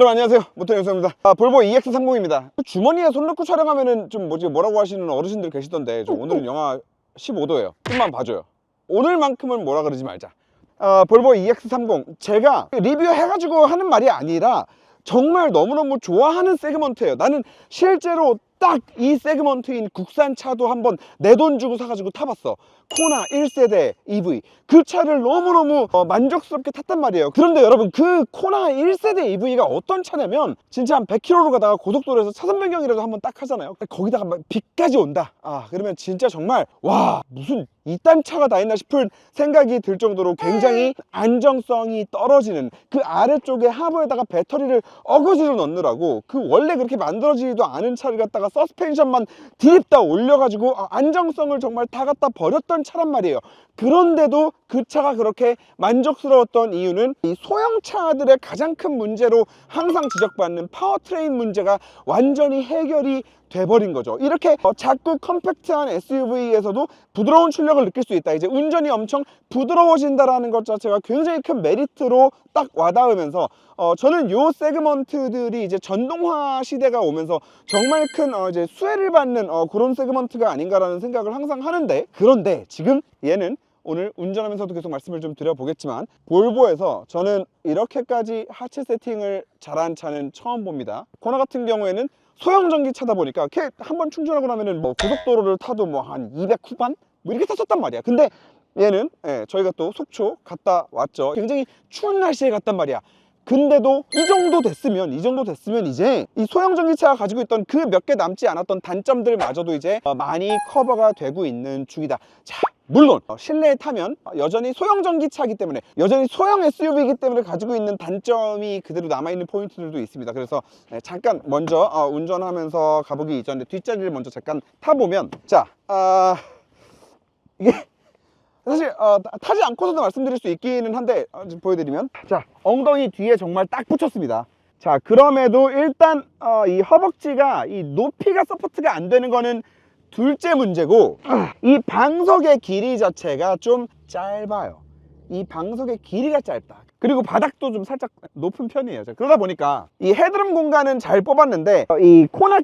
여러분 안녕하세요, 모토영상입니다. 볼보 EX30입니다. 주머니에 손 넣고 촬영하면은 좀 뭐라고 하시는 어르신들 계시던데 오늘은 영하 15도예요 좀만 봐줘요. 오늘만큼은 뭐라 그러지 말자. 볼보 EX30 제가 리뷰해가지고 하는 말이 아니라 정말 너무너무 좋아하는 세그먼트예요. 나는 실제로 딱 이 세그먼트인 국산차도 한번 내 돈 주고 사가지고 타봤어. 코나 1세대 EV 그 차를 너무너무 만족스럽게 탔단 말이에요. 그런데 여러분, 그 코나 1세대 EV가 어떤 차냐면 진짜 한 100km로 가다가 고속도로에서 차선 변경이라도 한번 딱 하잖아요. 거기다가 막 비까지 온다. 그러면 진짜 정말 와, 무슨 이딴 차가 다 있나 싶은 생각이 들 정도로 굉장히 안정성이 떨어지는, 그 아래쪽에 하부에다가 배터리를 어거지로 넣느라고 그 원래 그렇게 만들어지지도 않은 차를 갖다가 서스펜션만 디립다 올려가지고 안정성을 정말 다 갖다 버렸던 차란 말이에요. 그런데도 그 차가 그렇게 만족스러웠던 이유는 이 소형차들의 가장 큰 문제로 항상 지적받는 파워트레인 문제가 완전히 해결이 돼버린 거죠. 이렇게 작고 컴팩트한 SUV에서도 부드러운 출력을 느낄 수 있다. 이제 운전이 엄청 부드러워진다라는 것 자체가 굉장히 큰 메리트로 딱 와닿으면서 저는 요 세그먼트들이 이제 전동화 시대가 오면서 정말 큰 이제 수혜를 받는 그런 세그먼트가 아닌가라는 생각을 항상 하는데, 그런데 지금 얘는 오늘 운전하면서도 계속 말씀을 좀 드려보겠지만 볼보에서 저는 이렇게까지 하체 세팅을 잘한 차는 처음 봅니다. 코나 같은 경우에는 소형 전기차다 보니까 이렇게 한번 충전하고 나면은 고속도로를 타도 한 200 후반? 이렇게 탔었단 말이야. 근데 얘는 저희가 또 속초 갔다 왔죠. 굉장히 추운 날씨에 갔단 말이야. 근데도 이 정도 됐으면 이제 이 소형 전기차가 가지고 있던 그 몇 개 남지 않았던 단점들마저도 이제 많이 커버가 되고 있는 중이다. 자, 물론 실내에 타면 여전히 소형 전기차이기 때문에, 여전히 소형 SUV이기 때문에 가지고 있는 단점이 그대로 남아있는 포인트들도 있습니다. 그래서 잠깐 먼저 운전하면서 가보기 이전에 뒷자리를 먼저 잠깐 타보면, 자, 이게 사실 타지 않고서도 말씀드릴 수 있기는 한데 좀 보여드리면, 자, 엉덩이 뒤에 정말 딱 붙였습니다. 자, 그럼에도 일단 이 허벅지가 이 높이가 서포트가 안 되는 거는 둘째 문제고, 이 방석의 길이 자체가 좀 짧아요. 이 방석의 길이가 짧다. 그리고 바닥도 좀 살짝 높은 편이에요. 그러다 보니까 이 헤드룸 공간은 잘 뽑았는데 이 코나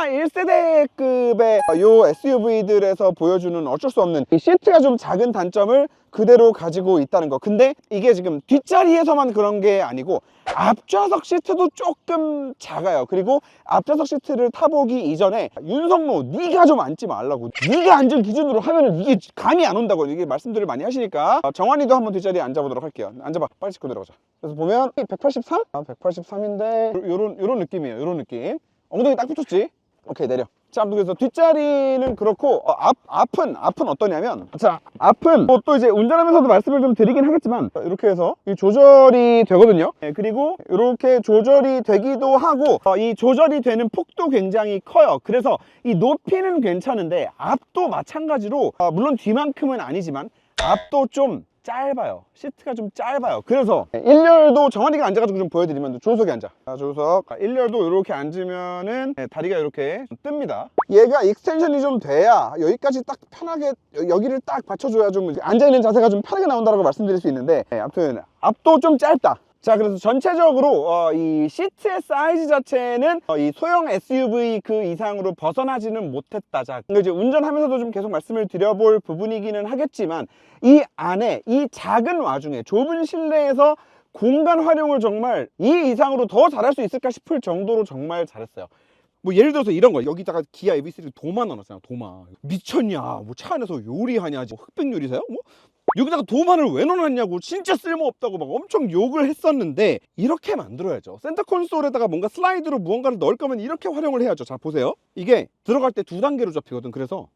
1세대급의 요 SUV들에서 보여주는 어쩔 수 없는 이 시트가 좀 작은 단점을 그대로 가지고 있다는 거. 근데 이게 지금 뒷자리에서만 그런 게 아니고 앞좌석 시트도 조금 작아요. 그리고 앞좌석 시트를 타보기 이전에 윤성로 네가 좀 앉지 말라고, 네가 앉은 기준으로 하면은 이게 감이 안 온다고 이게 말씀들을 많이 하시니까 정환이도 한번 뒷자리에 앉아보도록 할게요. 앉아봐, 빨리 짚고 내려가자. 그래서 보면 183? 183인데 요런 느낌이에요. 요런 느낌. 엉덩이 딱 붙였지? 오케이, 내려. 자, 그래서 뒷자리는 그렇고 앞은 어떠냐면, 자, 앞은 또 이제 운전하면서도 말씀을 좀 드리긴 하겠지만 이렇게 해서 이 조절이 되거든요. 그리고 이렇게 조절이 되기도 하고 이 조절이 되는 폭도 굉장히 커요. 그래서 이 높이는 괜찮은데 앞도 마찬가지로 물론 뒤만큼은 아니지만 앞도 좀 짧아요. 시트가 좀 짧아요. 그래서 1열도 정환이가 앉아가지고 좀 보여드리면, 조수석에 앉아. 자, 조수석 1열도 이렇게 앉으면은 다리가 이렇게 뜹니다. 얘가 익스텐션이 좀 돼야 여기까지 딱 편하게, 여기를 딱 받쳐줘야 좀 앉아있는 자세가 좀 편하게 나온다고 말씀드릴 수 있는데, 아무튼 앞도 좀 짧다. 자, 그래서 전체적으로 이 시트의 사이즈 자체는 이 소형 SUV 그 이상으로 벗어나지는 못했다. 자, 이제 운전하면서도 좀 계속 말씀을 드려볼 부분이기는 하겠지만, 이 안에 이 작은 와중에 좁은 실내에서 공간 활용을 정말 이 이상으로 더 잘할 수 있을까 싶을 정도로 정말 잘했어요. 예를 들어서 이런 거, 여기다가 기아 EV3 도마 넣어놨잖아. 도마 미쳤냐, 차 안에서 요리하냐, 흑백 요리사요? 여기다가 도마를 왜 넣어놨냐고 진짜 쓸모없다고 막 엄청 욕을 했었는데, 이렇게 만들어야죠. 센터 콘솔에다가 뭔가 슬라이드로 무언가를 넣을 거면 이렇게 활용을 해야죠. 자, 보세요. 이게 들어갈 때 2단계로 잡히거든. 그래서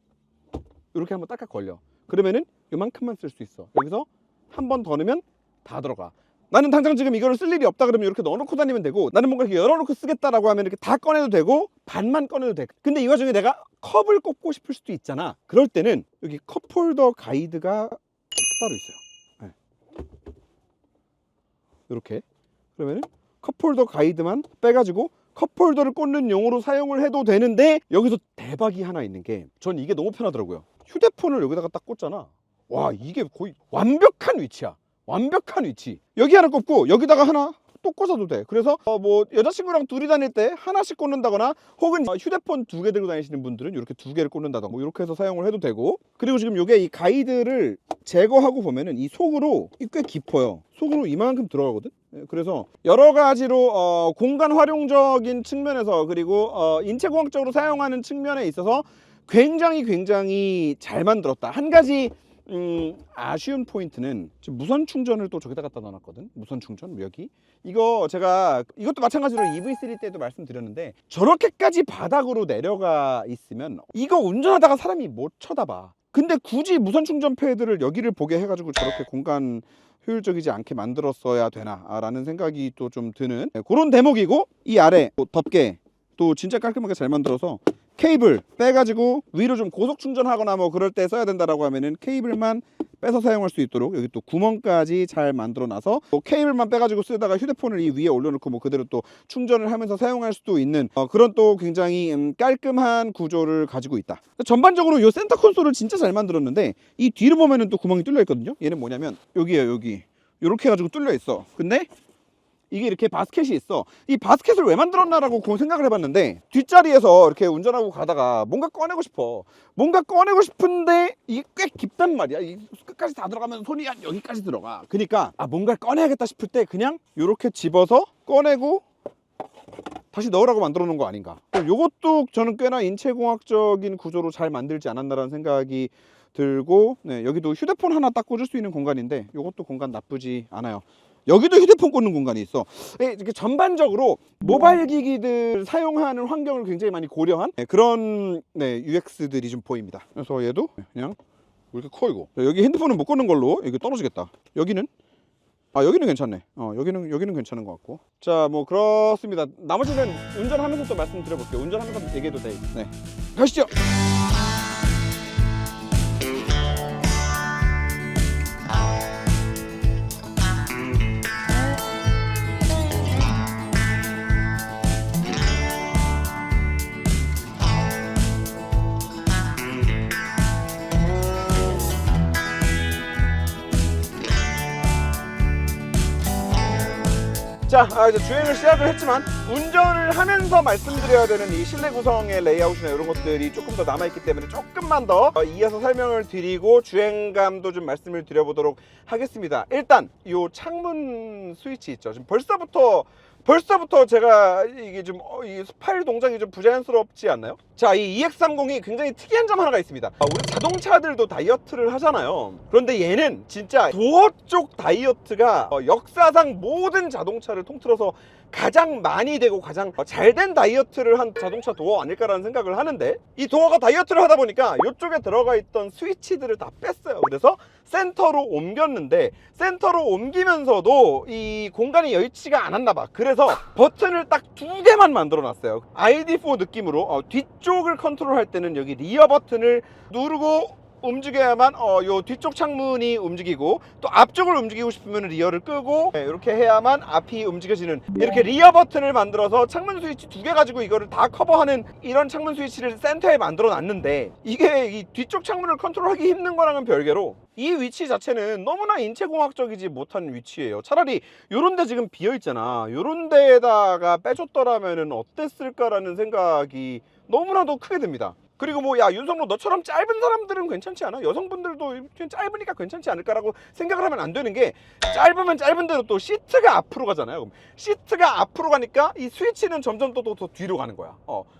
이렇게 한번 딱딱 걸려. 그러면은 요만큼만 쓸 수 있어. 여기서 한 번 더 넣으면 다 들어가. 나는 당장 지금 이거를 쓸 일이 없다 그러면 이렇게 넣어놓고 다니면 되고, 나는 뭔가 이렇게 열어놓고 쓰겠다라고 하면 이렇게 다 꺼내도 되고 반만 꺼내도 돼. 근데 이 와중에 내가 컵을 꼽고 싶을 수도 있잖아. 그럴 때는 여기 컵홀더 가이드가 따로 있어요. 이렇게. 그러면은 컵홀더 가이드만 빼가지고 컵홀더를 꽂는 용으로 사용을 해도 되는데, 여기서 대박이 하나 있는 게, 전 이게 너무 편하더라고요. 휴대폰을 여기다가 딱 꽂잖아. 와, 이게 거의 완벽한 위치야. 완벽한 위치. 여기 하나 꽂고 여기다가 하나 또 꽂아도 돼. 그래서 뭐 여자친구랑 둘이 다닐 때 하나씩 꽂는다거나 혹은 휴대폰 2개 들고 다니시는 분들은 이렇게 2개를 꽂는다던가 뭐 이렇게 해서 사용을 해도 되고. 그리고 지금 이게 이 가이드를 제거하고 보면은 이 속으로 꽤 깊어요. 속으로 이만큼 들어가거든. 그래서 여러 가지로 공간 활용적인 측면에서 그리고 인체공학적으로 사용하는 측면에 있어서 굉장히 잘 만들었다. 한 가지 아쉬운 포인트는 지금 무선 충전을 또 저기다 갖다 놔놨거든. 무선 충전 여기. 이거 제가 이것도 마찬가지로 EV3 때도 말씀드렸는데 저렇게까지 바닥으로 내려가 있으면 이거 운전하다가 사람이 못 쳐다봐. 근데 굳이 무선 충전 패드를 여기를 보게 해가지고 저렇게 공간 효율적이지 않게 만들었어야 되나 라는 생각이 또 좀 드는 그런 대목이고, 이 아래 또 덮개 또 진짜 깔끔하게 잘 만들어서 케이블 빼가지고 위로 좀 고속 충전하거나 뭐 그럴 때 써야 된다라고 하면은 케이블만 빼서 사용할 수 있도록 여기 또 구멍까지 잘 만들어 놔서 또 케이블만 빼가지고 쓰다가 휴대폰을 이 위에 올려놓고 뭐 그대로 또 충전을 하면서 사용할 수도 있는 그런 또 굉장히 깔끔한 구조를 가지고 있다. 전반적으로 이 센터 콘솔을 진짜 잘 만들었는데 이 뒤로 보면은 또 구멍이 뚫려 있거든요. 얘는 뭐냐면 여기에요. 여기 이렇게 해가지고 뚫려 있어. 근데 이게 이렇게 바스켓이 있어. 이 바스켓을 왜 만들었나라고 그 생각을 해봤는데 뒷자리에서 이렇게 운전하고 가다가 뭔가 꺼내고 싶어. 뭔가 꺼내고 싶은데 이게 꽤 깊단 말이야. 이 끝까지 다 들어가면 손이 한 여기까지 들어가. 그러니까 뭔가 꺼내야겠다 싶을 때 그냥 이렇게 집어서 꺼내고 다시 넣으라고 만들어 놓은 거 아닌가. 요것도 저는 꽤나 인체공학적인 구조로 잘 만들지 않았나라는 생각이 들고, 네, 여기도 휴대폰 하나 딱 꽂을 수 있는 공간인데 요것도 공간 나쁘지 않아요. 여기도 휴대폰 꽂는 공간이 있어. 이렇게 전반적으로 모바일 기기들 사용하는 환경을 굉장히 많이 고려한 그런 UX들이 좀 보입니다. 그래서 얘도 그냥 이렇게 커 이고 여기 핸드폰은 못 꽂는 걸로 이게 떨어지겠다. 여기는 여기는 괜찮네. 여기는 괜찮은 것 같고. 자, 뭐 그렇습니다. 나머지는 운전하면서 또 말씀드려볼게요. 운전하면서 얘기해도 돼. 네, 가시죠. 자, 이제 주행을 시작을 했지만 운전을 하면서 말씀드려야 되는 이 실내 구성의 레이아웃이나 이런 것들이 조금 더 남아있기 때문에 조금만 더 이어서 설명을 드리고 주행감도 좀 말씀을 드려보도록 하겠습니다. 일단 이 창문 스위치 있죠. 지금 벌써부터 제가 이게 좀 이 스파일 동작이 좀 부자연스럽지 않나요? 자, 이 EX30이 굉장히 특이한 점 하나가 있습니다. 우리 자동차들도 다이어트를 하잖아요. 그런데 얘는 진짜 도어 쪽 다이어트가 역사상 모든 자동차를 통틀어서 가장 많이 되고 가장 잘된 다이어트를 한 자동차 도어 아닐까라는 생각을 하는데, 이 도어가 다이어트를 하다 보니까 이쪽에 들어가 있던 스위치들을 다 뺐어요. 그래서 센터로 옮겼는데 센터로 옮기면서도 이 공간이 여의치가 않았나 봐. 그래서 버튼을 딱 2개만 만들어 놨어요. ID4 느낌으로 뒤쪽을 컨트롤할 때는 여기 리어 버튼을 누르고 움직여야만 요 뒤쪽 창문이 움직이고, 또 앞쪽을 움직이고 싶으면 리어를 끄고 이렇게 해야만 앞이 움직여지는, 이렇게 리어 버튼을 만들어서 창문 스위치 2개 가지고 이거를 다 커버하는 이런 창문 스위치를 센터에 만들어 놨는데, 이게 이 뒤쪽 창문을 컨트롤하기 힘든 거랑은 별개로 이 위치 자체는 너무나 인체공학적이지 못한 위치예요. 차라리 요런 데 지금 비어 있잖아. 요런 데에다가 빼줬더라면 어땠을까라는 생각이 너무나도 크게 듭니다. 그리고 뭐 야 윤성로 너처럼 짧은 사람들은 괜찮지 않아? 여성분들도 그냥 짧으니까 괜찮지 않을까라고 생각을 하면 안 되는 게, 짧으면 짧은 대로 또 시트가 앞으로 가잖아요. 그럼 시트가 앞으로 가니까 이 스위치는 점점 또 뒤로 가는 거야.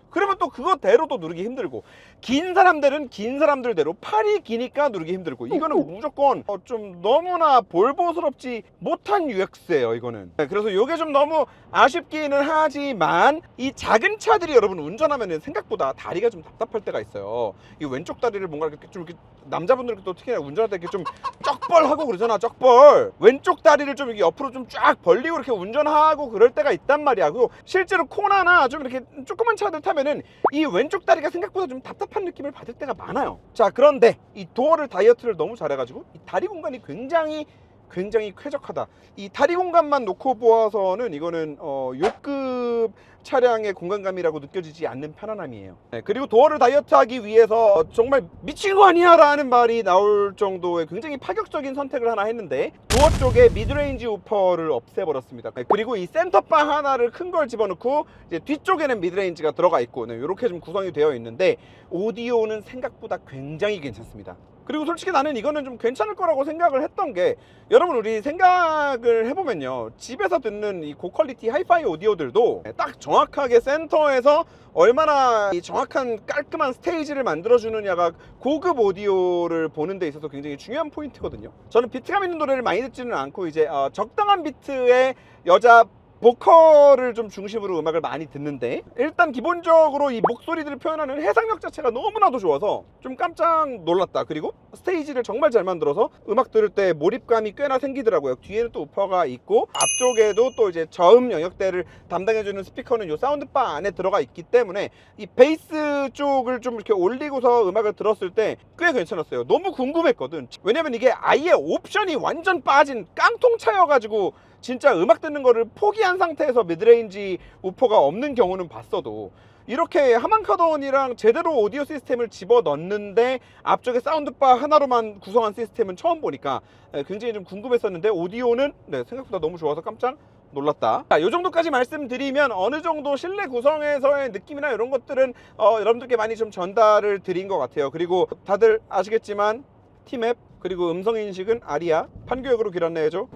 그러면 또 그거대로 또 누르기 힘들고, 긴 사람들은 긴 사람들대로 팔이 기니까 누르기 힘들고, 이거는 무조건 좀 너무나 볼보스럽지 못한 UX예요 이거는. 그래서 이게 좀 너무 아쉽기는 하지만, 이 작은 차들이 여러분 운전하면 생각보다 다리가 좀 답답할 때가 있어요. 이 왼쪽 다리를 뭔가 이렇게 좀 이렇게 남자분들은 또 특히나 운전할 때 이렇게 좀 쩍벌하고 그러잖아. 쩍벌. 왼쪽 다리를 좀 이렇게 옆으로 좀 쫙 벌리고 이렇게 운전하고 그럴 때가 있단 말이야. 그리고 실제로 코나나 좀 이렇게 조그만 차들 타면은 이 왼쪽 다리가 생각보다 좀 답답한 느낌을 받을 때가 많아요. 자, 그런데 이 도어를 다이어트를 너무 잘해가지고 이 다리 공간이 굉장히 굉장히 쾌적하다. 이 다리 공간만 놓고 보아서는 이거는 요급 차량의 공간감이라고 느껴지지 않는 편안함이에요. 네, 그리고 도어를 다이어트하기 위해서 정말 미친 거 아니야 라는 말이 나올 정도의 굉장히 파격적인 선택을 하나 했는데, 도어 쪽에 미드레인지 우퍼를 없애버렸습니다. 네, 그리고 이 센터바 하나를 큰 걸 집어넣고 이제 뒤쪽에는 미드레인지가 들어가 있고, 네, 이렇게 좀 구성이 되어 있는데 오디오는 생각보다 굉장히 괜찮습니다. 그리고 솔직히 나는 이거는 좀 괜찮을 거라고 생각을 했던 게, 여러분 우리 생각을 해보면요, 집에서 듣는 이 고퀄리티 하이파이 오디오들도 딱 정확하게 센터에서 얼마나 이 정확한 깔끔한 스테이지를 만들어주느냐가 고급 오디오를 보는 데 있어서 굉장히 중요한 포인트거든요. 저는 비트감 있는 노래를 많이 듣지는 않고 이제 적당한 비트의 여자 보컬을 좀 중심으로 음악을 많이 듣는데, 일단 기본적으로 이 목소리들을 표현하는 해상력 자체가 너무나도 좋아서 좀 깜짝 놀랐다. 그리고 스테이지를 정말 잘 만들어서 음악 들을 때 몰입감이 꽤나 생기더라고요. 뒤에는 또 우퍼가 있고 앞쪽에도 또 이제 저음 영역대를 담당해주는 스피커는 이 사운드바 안에 들어가 있기 때문에 이 베이스 쪽을 좀 이렇게 올리고서 음악을 들었을 때 꽤 괜찮았어요. 너무 궁금했거든. 왜냐면 이게 아예 옵션이 완전 빠진 깡통차여가지고 진짜 음악 듣는 거를 포기한 상태에서 미드레인지 우퍼가 없는 경우는 봤어도, 이렇게 하만카돈이랑 제대로 오디오 시스템을 집어넣는데 앞쪽에 사운드바 하나로만 구성한 시스템은 처음 보니까 굉장히 좀 궁금했었는데, 오디오는 생각보다 너무 좋아서 깜짝 놀랐다. 자, 요 정도까지 말씀드리면 어느 정도 실내 구성에서의 느낌이나 이런 것들은 여러분들께 많이 좀 전달을 드린 것 같아요. 그리고 다들 아시겠지만 T맵, 그리고 음성인식은 아리아, 판교역으로 길 안내해줘.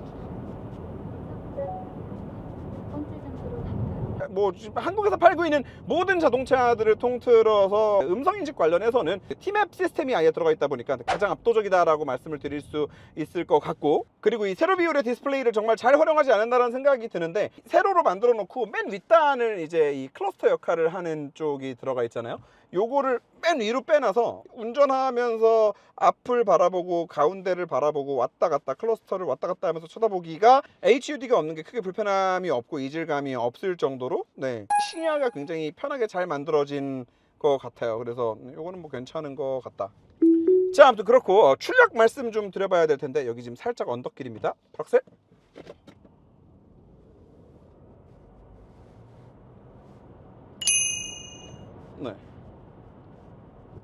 뭐 한국에서 팔고 있는 모든 자동차들을 통틀어서 음성인식 관련해서는 T맵 시스템이 아예 들어가 있다 보니까 가장 압도적이다라고 말씀을 드릴 수 있을 것 같고, 그리고 이 세로 비율의 디스플레이를 정말 잘 활용하지 않았나라는 생각이 드는데, 세로로 만들어 놓고 맨 윗단을 이제 이 클러스터 역할을 하는 쪽이 들어가 있잖아요. 요거를 맨 위로 빼놔서 운전하면서 앞을 바라보고 가운데를 바라보고 왔다 갔다, 클러스터를 왔다 갔다 하면서 쳐다보기가 HUD가 없는 게 크게 불편함이 없고 이질감이 없을 정도로 시야가 굉장히 편하게 잘 만들어진 것 같아요. 그래서 요거는 뭐 괜찮은 것 같다. 자, 아무튼 그렇고 출력 말씀 좀 드려봐야 될 텐데, 여기 지금 살짝 언덕길입니다. 박셀. 네.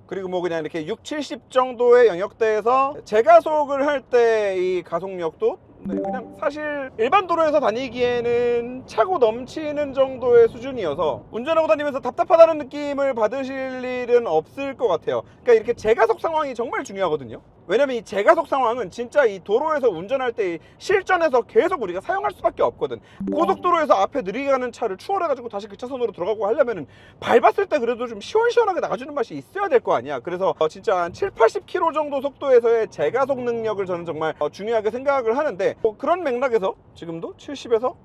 그리고 뭐 그냥 이렇게 6, 70 정도의 영역대에서 제가속을 할 때 이 가속력도 그냥 사실 일반 도로에서 다니기에는 차고 넘치는 정도의 수준이어서 운전하고 다니면서 답답하다는 느낌을 받으실 일은 없을 것 같아요. 그러니까 이렇게 제가속 상황이 정말 중요하거든요. 왜냐면 이 제가속 상황은 진짜 이 도로에서 운전할 때 실전에서 계속 우리가 사용할 수밖에 없거든. 고속도로에서 앞에 느리게 가는 차를 추월해가지고 다시 그 차선으로 들어가고 하려면은 밟았을 때 그래도 좀 시원시원하게 나가주는 맛이 있어야 될 거 아니야. 그래서 진짜 한 7, 80km 정도 속도에서의 제가속 능력을 저는 정말 중요하게 생각을 하는데, 그런 맥락에서 지금도 70에서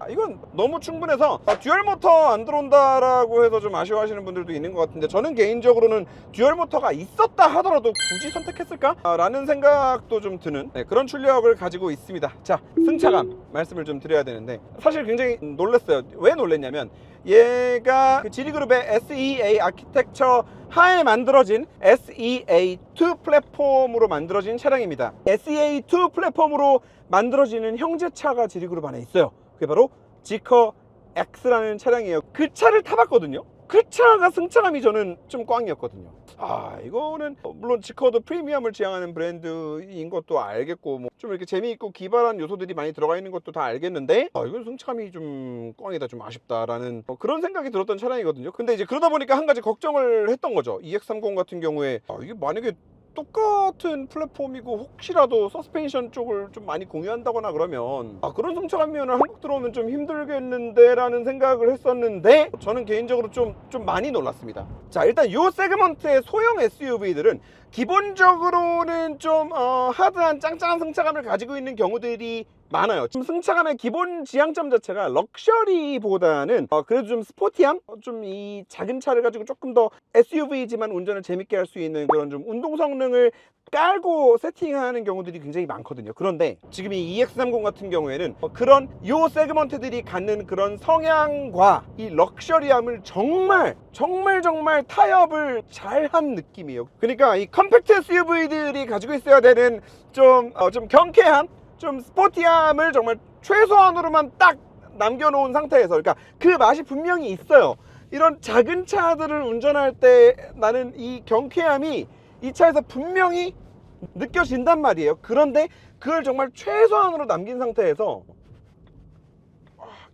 이건 너무 충분해서 듀얼 모터 안 들어온다라고 해서 좀 아쉬워하시는 분들도 있는 것 같은데, 저는 개인적으로는 듀얼 모터가 있었다 하더라도 굳이 선택했을까? 라는 생각도 좀 드는 그런 출력을 가지고 있습니다. 자, 승차감 말씀을 좀 드려야 되는데, 사실 굉장히 놀랐어요. 왜 놀랐냐면, 얘가 그 지리그룹의 SEA 아키텍처 하에 만들어진 SEA2 플랫폼으로 만들어진 차량입니다. SEA2 플랫폼으로 만들어지는 형제차가 지리그룹 안에 있어요. 그게 바로 지커 X라는 차량이에요. 그 차를 타봤거든요. 그 차가 승차감이 저는 좀 꽝이었거든요. 이거는 물론 지커도 프리미엄을 지향하는 브랜드인 것도 알겠고, 뭐 좀 이렇게 재미있고 기발한 요소들이 많이 들어가 있는 것도 다 알겠는데, 이건 승차감이 좀 꽝이다, 좀 아쉽다라는 그런 생각이 들었던 차량이거든요. 근데 이제 그러다 보니까 한 가지 걱정을 했던 거죠. EX30 같은 경우에 이게 만약에 똑같은 플랫폼이고 혹시라도 서스펜션 쪽을 좀 많이 공유한다거나 그러면 그런 승차감이면 한국 들어오면 좀 힘들겠는데 라는 생각을 했었는데, 저는 개인적으로 좀 많이 놀랐습니다. 자, 일단 이 세그먼트의 소형 SUV들은 기본적으로는 좀 하드한 짱짱한 승차감을 가지고 있는 경우들이 많아요. 지금 승차감의 기본 지향점 자체가 럭셔리보다는 그래도 좀 스포티함? 좀 이 작은 차를 가지고 조금 더 SUV지만 운전을 재밌게 할 수 있는 그런 좀 운동 성능을 깔고 세팅하는 경우들이 굉장히 많거든요. 그런데 지금 이 EX30 같은 경우에는 그런 요 세그먼트들이 갖는 그런 성향과 이 럭셔리함을 정말 타협을 잘한 느낌이에요. 그러니까 이 컴팩트 SUV들이 가지고 있어야 되는 좀 경쾌한, 좀 스포티함을 정말 최소한으로만 딱 남겨놓은 상태에서, 그러니까 그 맛이 분명히 있어요. 이런 작은 차들을 운전할 때 나는 이 경쾌함이 이 차에서 분명히 느껴진단 말이에요. 그런데 그걸 정말 최소한으로 남긴 상태에서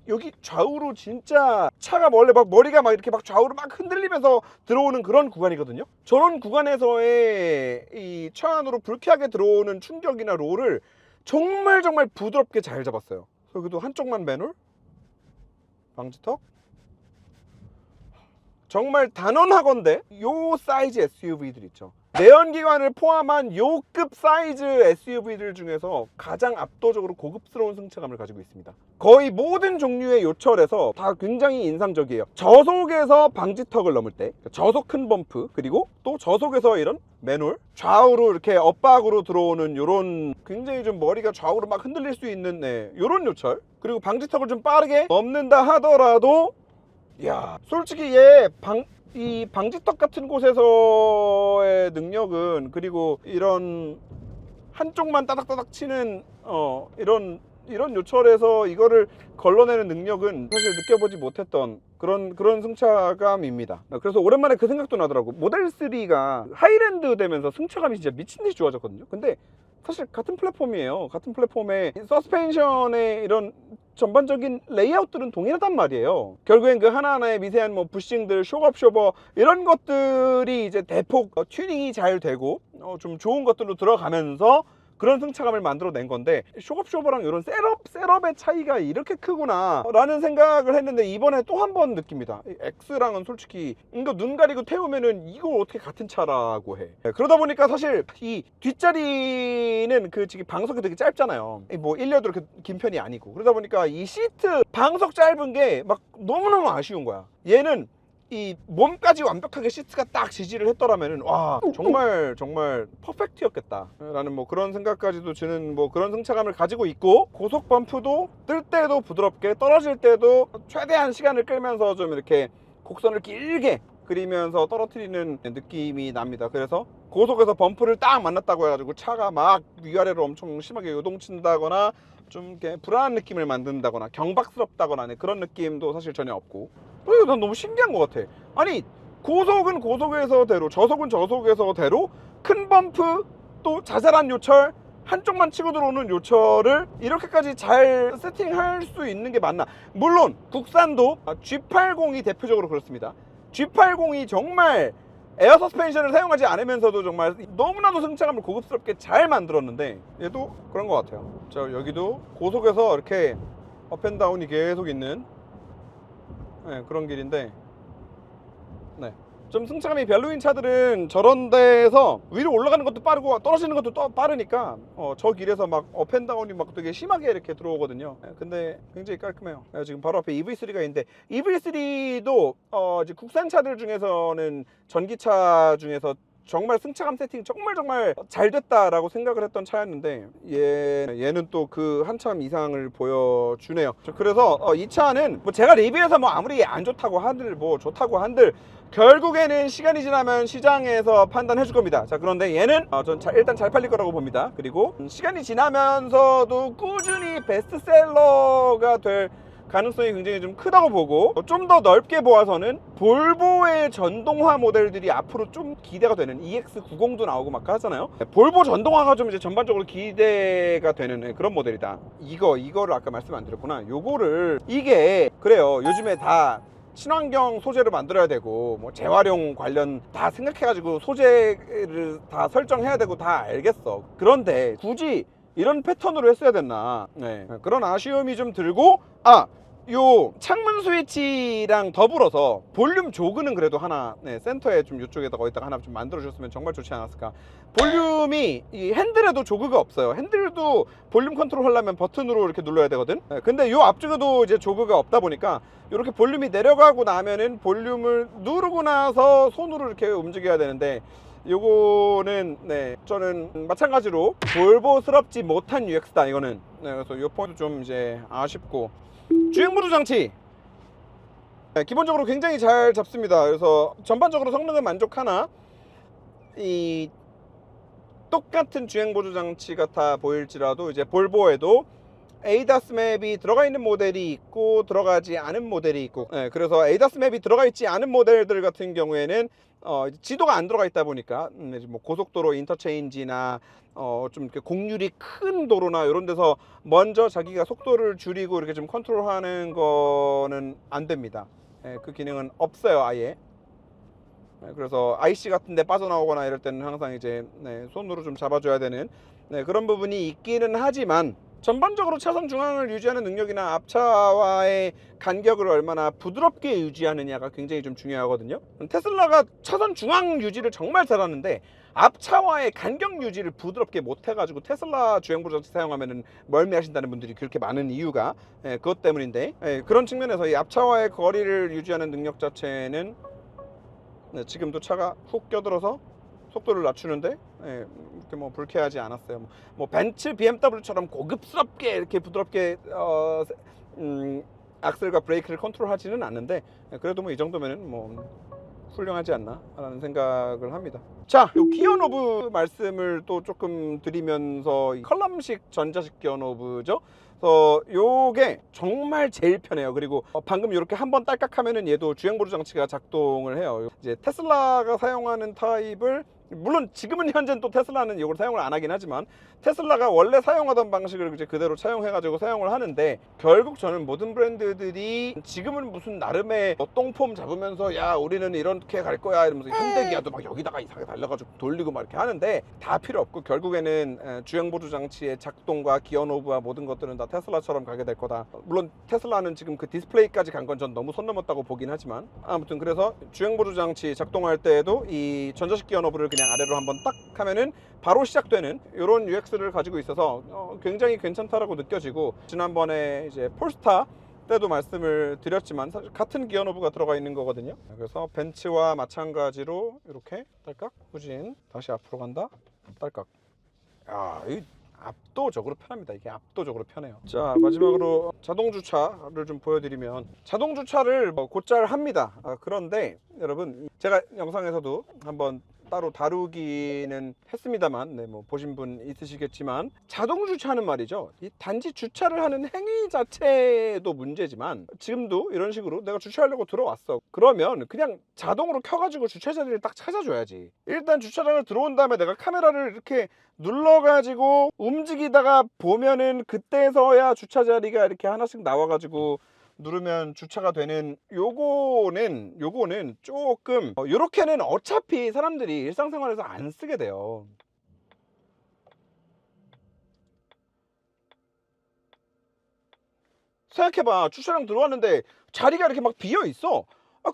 여기 좌우로 진짜 차가 원래 막 머리가 막 이렇게 막 좌우로 막 흔들리면서 들어오는 그런 구간이거든요. 저런 구간에서의 이 차 안으로 불쾌하게 들어오는 충격이나 롤을 정말 부드럽게 잘 잡았어요. 여기도 한쪽만 매놀, 방지턱. 정말 단언하건대 요 사이즈 SUV들 있죠. 내연기관을 포함한 요 급 사이즈 SUV들 중에서 가장 압도적으로 고급스러운 승차감을 가지고 있습니다. 거의 모든 종류의 요철에서 다 굉장히 인상적이에요. 저속에서 방지턱을 넘을 때 저속 큰 범프, 그리고 또 저속에서 이런 매놀, 좌우로 이렇게 엇박으로 들어오는 요런 굉장히 좀 머리가 좌우로 막 흔들릴 수 있는 요런 요철, 그리고 방지턱을 좀 빠르게 넘는다 하더라도 야, 솔직히 이 방지턱 같은 곳에서의 능력은, 그리고 이런 한쪽만 따닥따닥 치는 이런 요철에서 이거를 걸러내는 능력은 사실 느껴보지 못했던 그런 승차감입니다. 그래서 오랜만에 그 생각도 나더라고. 모델 3가 하이랜드 되면서 승차감이 진짜 미친듯이 좋아졌거든요. 근데 사실 같은 플랫폼이에요. 같은 플랫폼에 서스펜션의 이런 전반적인 레이아웃들은 동일하단 말이에요. 결국엔 그 하나하나의 미세한 뭐 부싱들, 쇼업 이런 것들이 이제 대폭 튜닝이 잘 되고 좀 좋은 것들로 들어가면서 그런 승차감을 만들어낸 건데, 쇼업랑 이런 셋업의 차이가 이렇게 크구나 라는 생각을 했는데 이번에 또 한 번 느낍니다. X랑은 솔직히 이거 눈 가리고 태우면은 이걸 어떻게 같은 차라고 해. 그러다 보니까 사실 이 뒷자리는 그 지금 방석이 되게 짧잖아요. 뭐 1려도 이렇게 긴 편이 아니고, 그러다 보니까 이 시트 방석 짧은 게 막 너무너무 아쉬운 거야. 얘는 이 몸까지 완벽하게 시트가 딱 지지를 했더라면은 와, 정말 퍼펙트였겠다 라는 뭐 그런 생각까지도 드는 뭐 그런 승차감을 가지고 있고, 고속 범프도 뜰 때도 부드럽게, 떨어질 때도 최대한 시간을 끌면서 좀 이렇게 곡선을 길게 그리면서 떨어뜨리는 느낌이 납니다. 그래서 고속에서 범프를 딱 만났다고 해가지고 차가 막 위아래로 엄청 심하게 요동친다거나 좀 이렇게 불안한 느낌을 만든다거나 경박스럽다거나 그런 느낌도 사실 전혀 없고, 난 너무 신기한 것 같아. 아니, 고속은 고속에서대로, 저속은 저속에서대로 큰 범프, 또 자잘한 요철, 한쪽만 치고 들어오는 요철을 이렇게까지 잘 세팅할 수 있는 게 맞나. 물론 국산도 G80이 대표적으로 그렇습니다. G80이 정말 에어 서스펜션을 사용하지 않으면서도 정말 너무나도 승차감을 고급스럽게 잘 만들었는데, 얘도 그런 것 같아요. 자, 여기도 고속에서 이렇게 업앤다운이 계속 있는 그런 길인데, 좀 승차감이 별로인 차들은 저런 데서 위로 올라가는 것도 빠르고 떨어지는 것도 또 빠르니까 저 길에서 막 업앤다운이 막 되게 심하게 이렇게 들어오거든요. 근데 굉장히 깔끔해요. 지금 바로 앞에 EV3가 있는데, EV3도 이제 국산 차들 중에서는 전기차 중에서 정말 승차감 세팅 정말 잘 됐다라고 생각을 했던 차였는데, 얘는 또 그 한참 이상을 보여주네요. 그래서 이 차는 뭐 제가 리뷰해서 뭐 아무리 안 좋다고 한들 뭐 좋다고 한들 결국에는 시간이 지나면 시장에서 판단해 줄 겁니다. 자, 그런데 얘는 전 일단 잘 팔릴 거라고 봅니다. 그리고 시간이 지나면서도 꾸준히 베스트셀러가 될 가능성이 굉장히 좀 크다고 보고, 좀 더 넓게 보아서는 볼보의 전동화 모델들이 앞으로 좀 기대가 되는, EX90도 나오고 막 하잖아요. 볼보 전동화가 좀 이제 전반적으로 기대가 되는 그런 모델이다. 이거를 아까 말씀 안 드렸구나. 요거를, 이게 그래요, 요즘에 다 친환경 소재를 만들어야 되고 뭐 재활용 관련 다 생각해가지고 소재를 다 설정해야 되고 다 알겠어. 그런데 굳이 이런 패턴으로 했어야 됐나, 그런 아쉬움이 좀 들고, 요 창문 스위치랑 더불어서 볼륨 조그는 그래도 하나 센터에 좀 이쪽에다가 어디다가 하나 좀 만들어 주셨으면 정말 좋지 않았을까. 볼륨이 이 핸들에도 조그가 없어요. 핸들도 볼륨 컨트롤 하려면 버튼으로 이렇게 눌러야 되거든. 근데 요 앞쪽에도 이제 조그가 없다 보니까 이렇게 볼륨이 내려가고 나면은 볼륨을 누르고 나서 손으로 이렇게 움직여야 되는데, 요거는 저는 마찬가지로 볼보스럽지 못한 UX다 이거는. 그래서 요 포인트 좀 이제 아쉽고, 주행보조 장치 기본적으로 굉장히 잘 잡습니다. 그래서 전반적으로 성능은 만족하나, 이 똑같은 주행보조 장치 같아 보일지라도 이제 볼보에도 ADAS 맵이 들어가 있는 모델이 있고 들어가지 않은 모델이 있고, 그래서 ADAS 맵이 들어가 있지 않은 모델들 같은 경우에는 지도가 안 들어가 있다 보니까 뭐 고속도로 인터체인지나 좀 이렇게 공률이 큰 도로나 이런 데서 먼저 자기가 속도를 줄이고 이렇게 좀 컨트롤하는 거는 안 됩니다. 그 기능은 없어요 아예. 그래서 IC 같은 데 빠져나오거나 이럴 때는 항상 이제 손으로 좀 잡아줘야 되는 그런 부분이 있기는 하지만, 전반적으로 차선 중앙을 유지하는 능력이나 앞차와의 간격을 얼마나 부드럽게 유지하느냐가 굉장히 좀 중요하거든요. 테슬라가 차선 중앙 유지를 정말 잘하는데 앞차와의 간격 유지를 부드럽게 못해가지고 테슬라 주행보조 장치 사용하면 멀미하신다는 분들이 그렇게 많은 이유가 그것 때문인데, 그런 측면에서 이 앞차와의 거리를 유지하는 능력 자체는 지금도 차가 훅 껴들어서 속도를 낮추는데 이렇게 뭐 불쾌하지 않았어요. 뭐 벤츠, BMW처럼 고급스럽게 이렇게 부드럽게 악셀과 브레이크를 컨트롤하지는 않는데, 그래도 뭐 이 정도면은 뭐 훌륭하지 않나 라는 생각을 합니다. 자, 요 기어 노브 말씀을 또 조금 드리면서, 이 컬럼식 전자식 기어 노브죠. 그래서 요게 정말 제일 편해요. 그리고 방금 이렇게 한번 딸깍하면은 얘도 주행보조 장치가 작동을 해요. 이제 테슬라가 사용하는 타입을, 물론 지금은 현재는 또 테슬라는 이걸 사용을 안 하긴 하지만, 테슬라가 원래 사용하던 방식을 이제 그대로 차용해가지고 사용을 하는데, 결국 저는 모든 브랜드들이 지금은 무슨 나름의 똥폼 잡으면서 야 우리는 이렇게 갈 거야 이러면서 현대기아도 막 여기다가 이상하게 달려가지고 돌리고 막 이렇게 하는데, 다 필요 없고 결국에는 주행보조 장치의 작동과 기어 노브와 모든 것들은 다 테슬라처럼 가게 될 거다. 물론 테슬라는 지금 그 디스플레이까지 간 건 전 너무 선 넘었다고 보긴 하지만, 아무튼 그래서 주행보조 장치 작동할 때에도 이 전자식 기어 노브를 그냥 아래로 한번 딱 하면은 바로 시작되는 이런 UX를 가지고 있어서 굉장히 괜찮다라고 느껴지고, 지난번에 이제 폴스타 때도 말씀을 드렸지만 사실 같은 기어 노브가 들어가 있는 거거든요. 그래서 벤츠와 마찬가지로 이렇게 딸깍 후진, 다시 앞으로 간다 딸깍. 야, 이 압도적으로 편합니다. 이게 압도적으로 편해요. 자, 마지막으로 자동 주차를 좀 보여드리면, 자동 주차를 곧잘 합니다. 그런데 여러분, 제가 영상에서도 한번 따로 다루기는 했습니다만, 뭐 보신 분 있으시겠지만, 자동 주차는 말이죠, 이 단지 주차를 하는 행위 자체도 문제지만, 지금도 이런 식으로 내가 주차하려고 들어왔어. 그러면 그냥 자동으로 켜가지고 주차 자리를 딱 찾아줘야지. 일단 주차장을 들어온 다음에 내가 카메라를 이렇게 눌러가지고 움직이다가 보면은 그때서야 주차 자리가 이렇게 하나씩 나와가지고 누르면 주차가 되는, 요거는 조금 요렇게는 어차피 사람들이 일상생활에서 안 쓰게 돼요. 생각해봐, 주차장 들어왔는데 자리가 이렇게 막 비어 있어.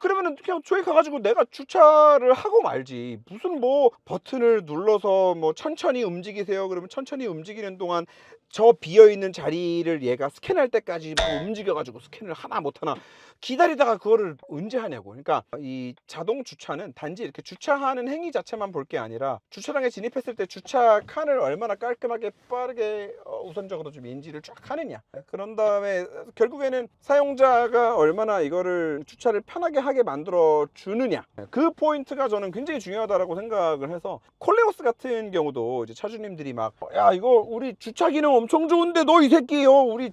그러면은 그냥 저기 가가지고 내가 주차를 하고 말지. 무슨 뭐 버튼을 눌러서 뭐 천천히 움직이세요 그러면 천천히 움직이는 동안 저 비어있는 자리를 얘가 스캔할 때까지 막 움직여가지고 스캔을 하나 못하나 기다리다가 그거를 언제 하냐고. 그러니까 이 자동 주차는 단지 이렇게 주차하는 행위 자체만 볼 게 아니라, 주차장에 진입했을 때 주차 칸을 얼마나 깔끔하게 빠르게 우선적으로 좀 인지를 쫙 하느냐, 그런 다음에 결국에는 사용자가 얼마나 이거를 주차를 편하게 하게 만들어 주느냐, 그 포인트가 저는 굉장히 중요하다고 생각을 해서, 콜레오스 같은 경우도 이제 차주님들이 막 야 이거 우리 주차 기능 엄청 좋은데 너 이 새끼요 우리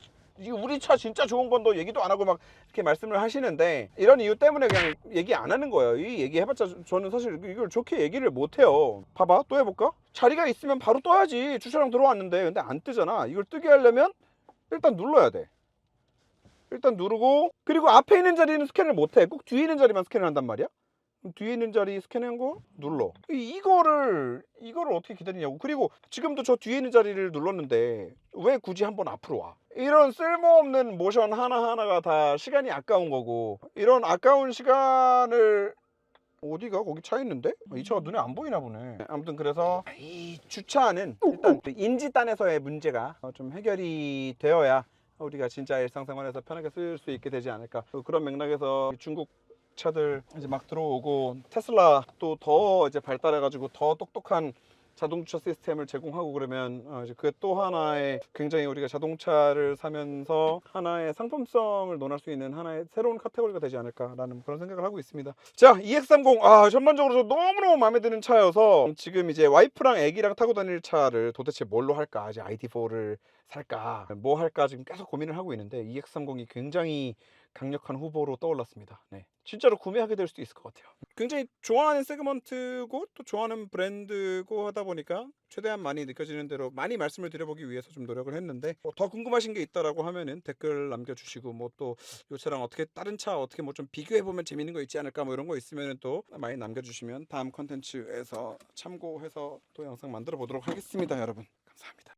차 진짜 좋은 건 너 얘기도 안 하고 막 이렇게 말씀을 하시는데, 이런 이유 때문에 그냥 얘기 안 하는 거예요. 이 얘기 해봤자 저는 사실 이걸 좋게 얘기를 못 해요. 봐봐, 또 해볼까? 자리가 있으면 바로 떠야지. 주차장 들어왔는데 근데 안 뜨잖아. 이걸 뜨게 하려면 일단 눌러야 돼. 일단 누르고, 그리고 앞에 있는 자리는 스캔을 못 해. 꼭 뒤에 있는 자리만 스캔을 한단 말이야. 뒤에 있는 자리 스캔한 거 눌러. 이거를 어떻게 기다리냐고. 그리고 지금도 저 뒤에 있는 자리를 눌렀는데 왜 굳이 한번 앞으로 와? 이런 쓸모없는 모션 하나하나가 다 시간이 아까운 거고, 이런 아까운 시간을 어디가? 거기 차 있는데? 이 차가 눈에 안 보이나 보네. 아무튼 그래서 이 주차는 일단 인지단에서의 문제가 좀 해결이 되어야 우리가 진짜 일상생활에서 편하게 쓸 수 있게 되지 않을까. 그런 맥락에서 중국 차들 이제 막 들어오고, 테슬라 또 더 이제 발달해가지고 더 똑똑한 자동주차 시스템을 제공하고 그러면 이제 그게 또 하나의 굉장히 우리가 자동차를 사면서 하나의 상품성을 논할 수 있는 하나의 새로운 카테고리가 되지 않을까라는 그런 생각을 하고 있습니다. 자, EX30 전반적으로 저 너무너무 마음에 드는 차여서 지금 이제 와이프랑 애기랑 타고 다닐 차를 도대체 뭘로 할까, 이제 ID4를 살까 뭐 할까 지금 계속 고민을 하고 있는데, EX30이 굉장히 강력한 후보로 떠올랐습니다. 네, 진짜로 구매하게 될 수도 있을 것 같아요. 굉장히 좋아하는 세그먼트고 또 좋아하는 브랜드고 하다 보니까 최대한 많이 느껴지는 대로 많이 말씀을 드려보기 위해서 좀 노력을 했는데, 더 궁금하신 게 있다라고 하면은 댓글 남겨주시고, 뭐 또 요 차랑 어떻게 다른 차 어떻게 뭐 좀 비교해보면 재밌는 거 있지 않을까 뭐 이런 거 있으면은 또 많이 남겨주시면 다음 컨텐츠에서 참고해서 또 영상 만들어 보도록 하겠습니다. 여러분 감사합니다.